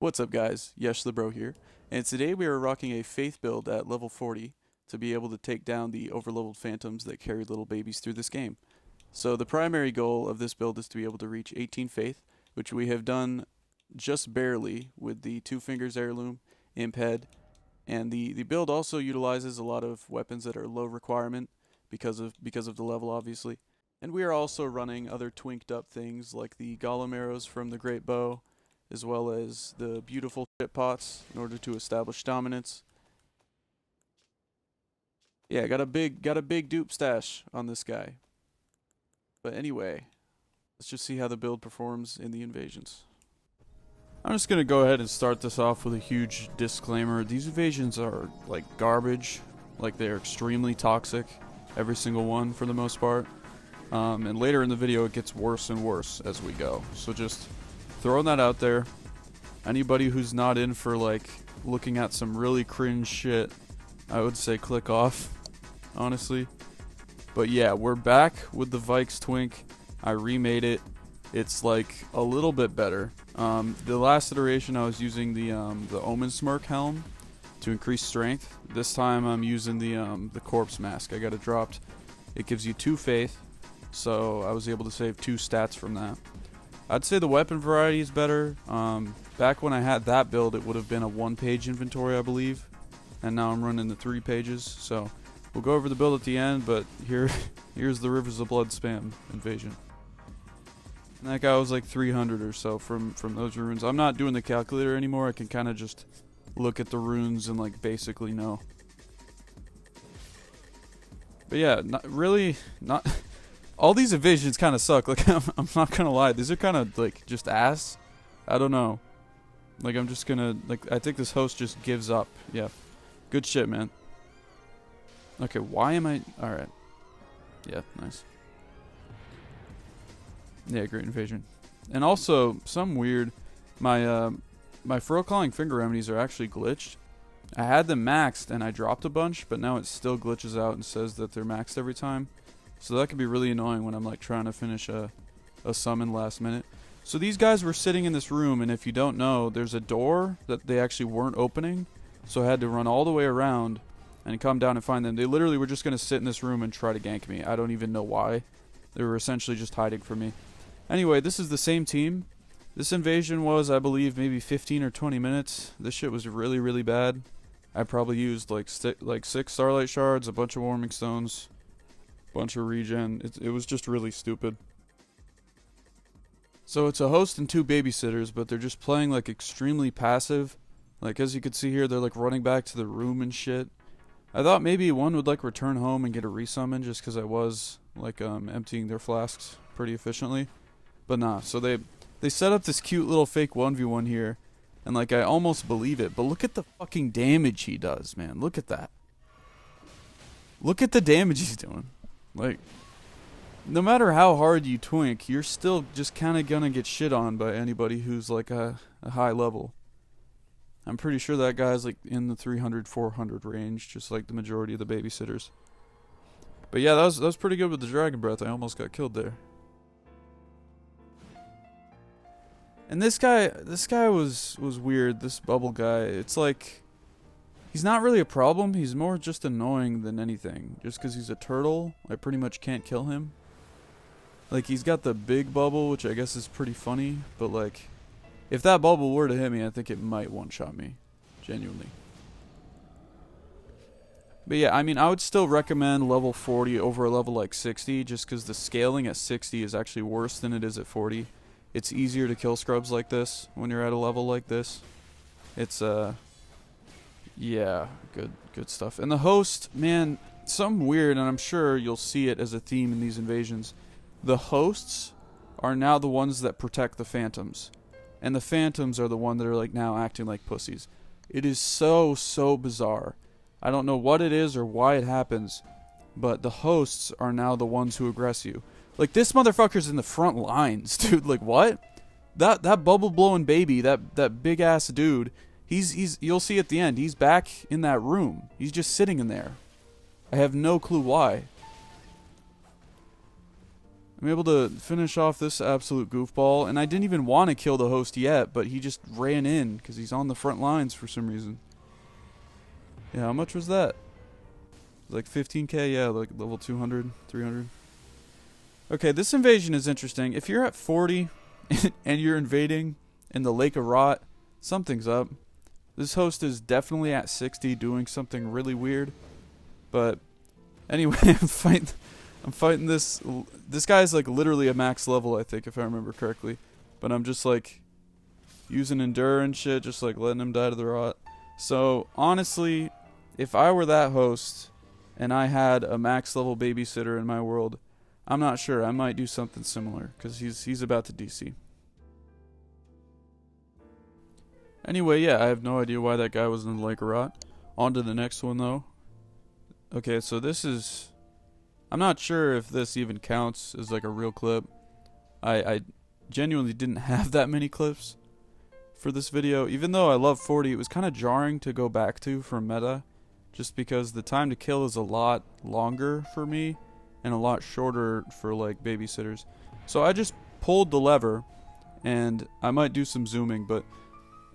What's up guys, Yesh the Bro here, and today we are rocking a Faith build at level 40 to be able to take down the overleveled phantoms that carry little babies through this game. So the primary goal of this build is to be able to reach 18 Faith, which we have done just barely with the 2 Fingers Heirloom, Imp Head, and the build also utilizes a lot of weapons that are low requirement because of the level obviously. And we are also running other twinked up things like the Golem arrows from the Great Bow, as well as the beautiful ship pots in order to establish dominance. Yeah, got a big dupe stash on this guy. But anyway, let's just see how the build performs in the invasions. I'm just gonna go ahead and start this off with a huge disclaimer. These invasions are like garbage, like they're extremely toxic, every single one for the most part. And later in the video it gets worse and worse as we go. So just throwing that out there. Anybody who's not in for like looking at some really cringe shit, I would say click off, honestly. But yeah, we're back with the Vykes Twink. I remade it. It's like a little bit better. The last iteration I was using the Omen Smirk helm to increase strength. This time I'm using the corpse mask. I got it dropped. It gives you 2 faith, so I was able to save 2 stats from that. I'd say the weapon variety is better. Back when I had that build, it would have been a 1-page inventory, I believe. And now I'm running the 3 pages. So we'll go over the build at the end, but here's the Rivers of Blood spam invasion. And that guy was like 300 or so from those runes. I'm not doing the calculator anymore. I can kind of just look at the runes and like basically know. But yeah, not all these invasions kind of suck. Like I'm not gonna lie, these are kind of like just ass. I don't know. Like I'm just gonna I think this host just gives up. Yeah, good shit, man. Okay, why am I? All right. Yeah, nice. Yeah, great invasion. And also some weird. My Furrow Clawing Finger Remedies are actually glitched. I had them maxed and I dropped a bunch, but now it still glitches out and says that they're maxed every time. So that can be really annoying when I'm like trying to finish a summon last minute. So these guys were sitting in this room, and if you don't know, there's a door that they actually weren't opening. So I had to run all the way around and come down and find them. They literally were just going to sit in this room and try to gank me. I don't even know why. They were essentially just hiding from me. Anyway, this is the same team. This invasion was, I believe, maybe 15 or 20 minutes. This shit was really, really bad. I probably used like 6 Starlight Shards, a bunch of Warming Stones, bunch of regen. It was just really stupid. So it's a host and 2 babysitters, but they're just playing like extremely passive. Like as you can see here, they're like running back to the room and shit. I thought maybe one would like return home and get a resummon just because I was like emptying their flasks pretty efficiently. But nah, so they set up this cute little fake 1v1 here, and like I almost believe it, but look at the fucking damage he does, man. Look at that. Look at the damage he's doing. Like, no matter how hard you twink, you're still just kind of gonna get shit on by anybody who's like a high level. I'm pretty sure that guy's like in the 300, 400 range, just like the majority of the babysitters. But yeah, that was pretty good with the Dragon Breath. I almost got killed there. And this guy was weird, this bubble guy. It's like, he's not really a problem, he's more just annoying than anything. Just because he's a turtle, I pretty much can't kill him. Like, he's got the big bubble, which I guess is pretty funny, but like, if that bubble were to hit me, I think it might one-shot me. Genuinely. But yeah, I mean, I would still recommend level 40 over a level like 60, just because the scaling at 60 is actually worse than it is at 40. It's easier to kill scrubs like this when you're at a level like this. It's yeah, good stuff. And the host, man, something weird, and I'm sure you'll see it as a theme in these invasions. The hosts are now the ones that protect the phantoms, and the phantoms are the ones that are like now acting like pussies. It is so bizarre. I don't know what it is or why it happens, but the hosts are now the ones who aggress you. Like, this motherfucker's in the front lines, dude. Like, what? That bubble blowing baby, that big ass dude, he's you'll see at the end, he's back in that room. He's just sitting in there. I have no clue why. I'm able to finish off this absolute goofball, and I didn't even want to kill the host yet, but he just ran in because he's on the front lines for some reason. Yeah, how much was that? Like 15k, yeah, like level 200, 300. Okay, this invasion is interesting. If you're at 40 and you're invading in the Lake of Rot, something's up. This host is definitely at 60 doing something really weird. But anyway, I'm fighting this guy's like literally a max level, I think, if I remember correctly. But I'm just like using endure and shit, just like letting him die to the rot. So honestly, if I were that host and I had a max level babysitter in my world, I'm not sure. I might do something similar because he's about to DC. Anyway, yeah, I have no idea why that guy was in the Lake of Rot. On to the next one though. Okay, so this is, I'm not sure if this even counts as like a real clip. I genuinely didn't have that many clips for this video. Even though I love 40, it was kind of jarring to go back to for meta, just because the time to kill is a lot longer for me and a lot shorter for like babysitters. So I just pulled the lever, and I might do some zooming, but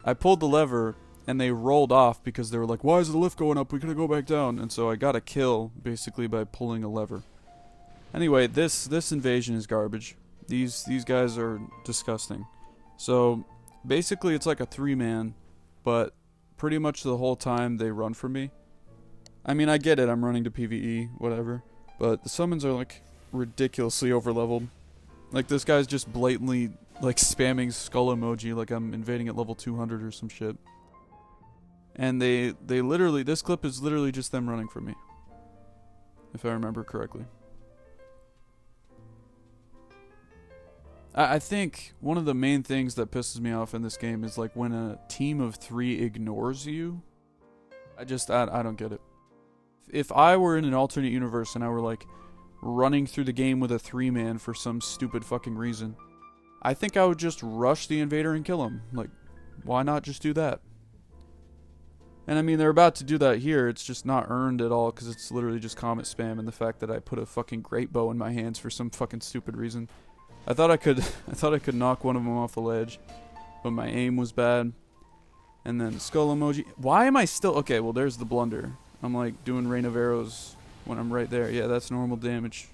I pulled the lever and they rolled off because they were like, why is the lift going up? We gotta go back down. And so I got a kill basically by pulling a lever. Anyway, this invasion is garbage. These guys are disgusting. So basically it's like a 3-man, but pretty much the whole time they run from me. I mean, I get it, I'm running to PvE, whatever, but the summons are like ridiculously overleveled. Like this guy's just blatantly like spamming skull emoji like I'm invading at level 200 or some shit. And they literally, this clip is literally just them running from me, if I remember correctly. I think one of the main things that pisses me off in this game is like when a team of 3 ignores you. I don't get it. If I were in an alternate universe and I were like running through the game with a 3-man for some stupid fucking reason, I think I would just rush the invader and kill him. Like, why not just do that? And I mean, they're about to do that here. It's just not earned at all because it's literally just comet spam and the fact that I put a fucking great bow in my hands for some fucking stupid reason. I thought I could knock one of them off the ledge, but my aim was bad. And then skull emoji. Why am I still... Okay, well, there's the blunder. I'm like doing rain of arrows when I'm right there. Yeah, that's normal damage.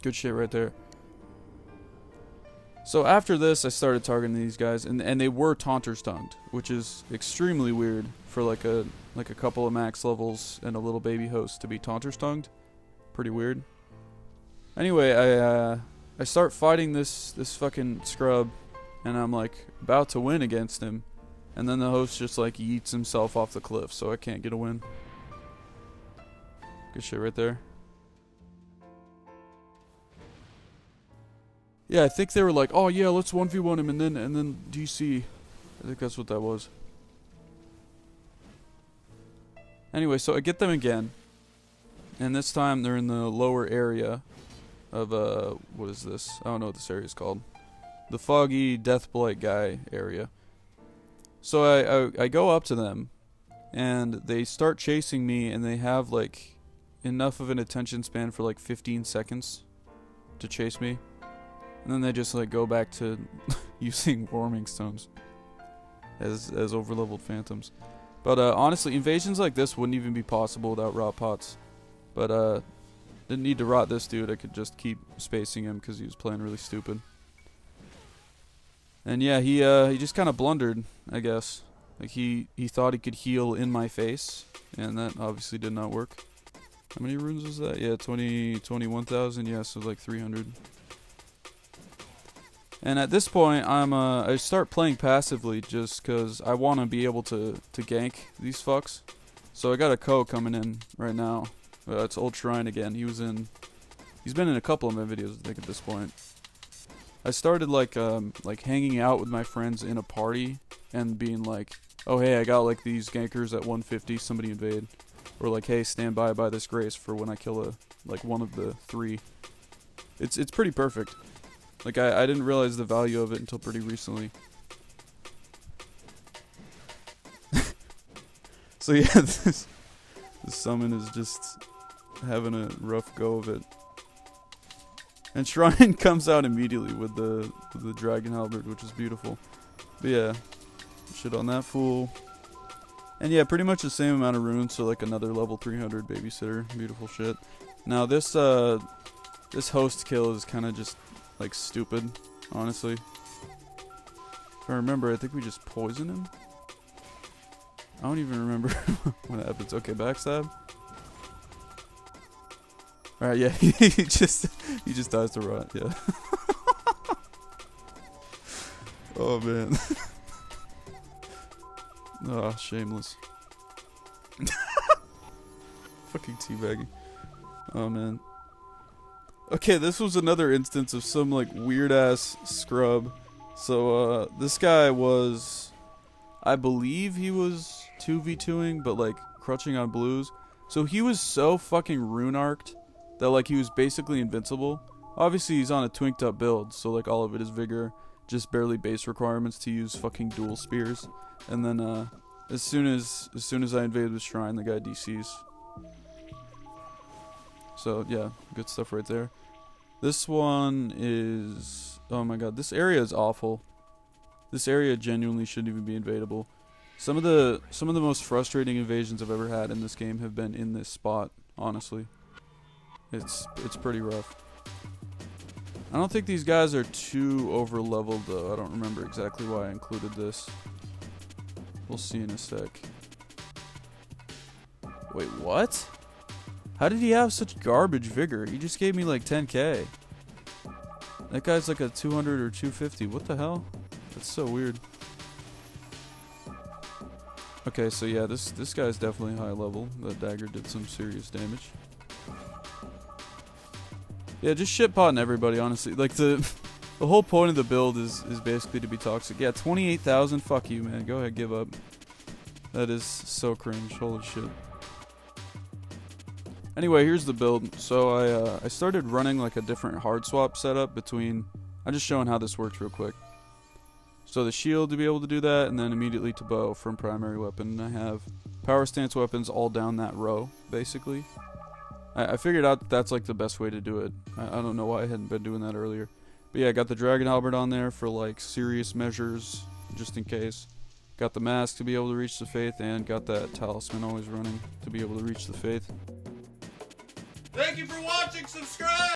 Good shit right there. So after this, I started targeting these guys, and they were taunters tongued, which is extremely weird for like a couple of max levels and a little baby host to be taunters tongued. Pretty weird. Anyway, I start fighting this fucking scrub, and I'm like about to win against him, and then the host just like yeets himself off the cliff, so I can't get a win. Good shit right there. Yeah, I think they were like, oh yeah, let's 1v1 him and then DC. I think that's what that was. Anyway, so I get them again. And this time they're in the lower area of, what is this? I don't know what this area is called. The foggy Deathblight guy area. So I go up to them, and they start chasing me, and they have like enough of an attention span for like 15 seconds to chase me. And then they just like go back to using warming stones as overleveled phantoms. But honestly, invasions like this wouldn't even be possible without rot pots. But didn't need to rot this dude. I could just keep spacing him because he was playing really stupid. And yeah, he just kind of blundered, I guess. Like he thought he could heal in my face, and that obviously did not work. How many runes was that? Yeah, 21,000. Yeah, so like 300. And at this point, I start playing passively just because I want to be able to gank these fucks. So I got a Ko coming in right now. It's Old Shrine again. He's been in a couple of my videos, I think, at this point. I started like hanging out with my friends in a party and being like, oh hey, I got like these gankers at 150, somebody invade. Or like, hey, stand by this grace for when I kill one of the 3. It's pretty perfect. Like, I didn't realize the value of it until pretty recently. So yeah, this summon is just having a rough go of it. And Shrine comes out immediately with the dragon halberd, which is beautiful. But yeah, shit on that fool. And yeah, pretty much the same amount of runes, so like another level 300 babysitter. Beautiful shit. Now this this host kill is kind of just like stupid, honestly. If I remember, I think we just poison him. I don't even remember what happens. Okay, backstab. Alright, yeah, he just dies to rot, yeah. Oh man. Oh, shameless. Fucking teabagging. Oh man. Okay, this was another instance of some like weird ass scrub. So this guy was, I believe he was 2v2ing, but like crutching on blues. So he was so fucking rune arced that like he was basically invincible. Obviously he's on a twinked up build, so like all of it is vigor, just barely base requirements to use fucking dual spears. And then as soon as I invaded the shrine, the guy DCs. So yeah, good stuff right there. This one is, oh my god, this area is awful. This area genuinely shouldn't even be invadable. Some of the most frustrating invasions I've ever had in this game have been in this spot, honestly. It's pretty rough. I don't think these guys are too over leveled though. I don't remember exactly why I included this. We'll see in a sec. Wait, what? How did he have such garbage vigor? He just gave me like 10k. That guy's like a 200 or 250. What the hell? That's so weird. Okay, so yeah, this guy's definitely high level. That dagger did some serious damage. Yeah, just shitpotting everybody, honestly. Like the whole point of the build is basically to be toxic. Yeah, 28,000. Fuck you, man. Go ahead, give up. That is so cringe. Holy shit. Anyway, here's the build. So I started running like a different hard swap setup between. I'm just showing how this works real quick. So the shield to be able to do that, and then immediately to bow from primary weapon. I have power stance weapons all down that row, basically. I figured out that that's like the best way to do it. I don't know why I hadn't been doing that earlier. But yeah, I got the dragon halberd on there for like serious measures, just in case. Got the mask to be able to reach the faith, and got that talisman always running to be able to reach the faith. Thank you for watching. Subscribe!